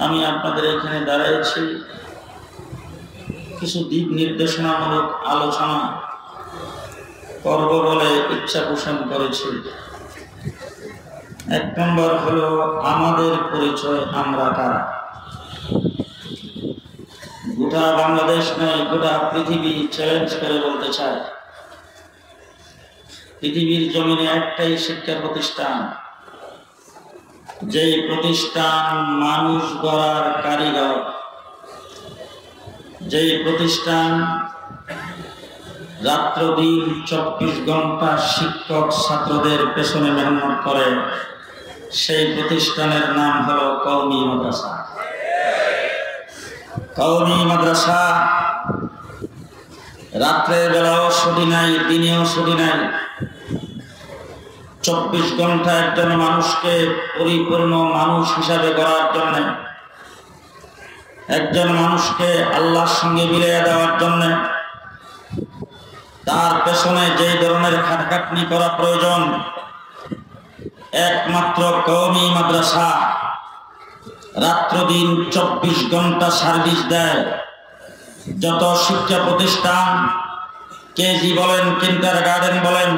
আমি আপনাদের এখানে দাঁড়াইছি কিছু দিক নির্দেশনামূলক আলোচনা করব বলে ইচ্ছা পোষণ করেছি। 1 নম্বর হলো আমাদের পরিচয়, আমরা কারা। গোটা বাংলাদেশ নয়, গোটা পৃথিবী চ্যালেঞ্জ করে বলতে চায়, পৃথিবীর জমিনে একটাই শিক্ষা প্রতিষ্ঠান, যেই প্রতিষ্ঠান মানুষ গড়ার কারিগর, যেই প্রতিষ্ঠান রাত্র দিন 24 ঘন্টা শিক্ষক ছাত্রদের পেছনে মেহনত করে, সেই প্রতিষ্ঠানের নাম হলো কওমি মাদ্রাসা। কওমি মাদ্রাসা রাত্রের বেলাও ছুটি নাই, দিনেও ছুটি নাই। 24 ঘন্টা একজন মানুষকে পরিপূর্ণ মানুষ হিসাবে গড়ার জন্য, একজন মানুষকে আল্লাহর সঙ্গে মিলিয়ে দেওয়ার জন্য, তার পেছনে যে ধরনের খাটাখাটনি করা প্রয়োজন, একমাত্র কওমি মাদ্রাসা রাত্র দিন 24 ঘন্টা সার্ভিস দেয়। যত শিক্ষা প্রতিষ্ঠান, কেজি বলেন, কিন্ডার গার্ডেন বলেন,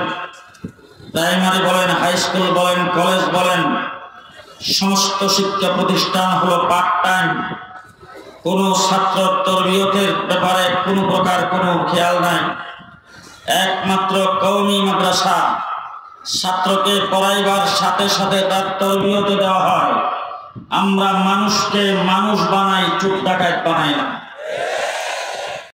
প্রাইমারি বলেন, হাই স্কুল বলেন, কলেজ বলেন, সমস্ত শিক্ষা প্রতিষ্ঠান হলো পার্ট টাইম। কোনো ছাত্র তরবিয়তের ব্যাপারে কোনো প্রকার কোনো খেয়াল নাই। একমাত্র কওমি মাদ্রাসা ছাত্রকে পড়াইবার সাথে সাথে তার তরবিয়তে দেওয়া হয়। আমরা মানুষকে মানুষ বানাই, চোর ডাকাত বানাই না।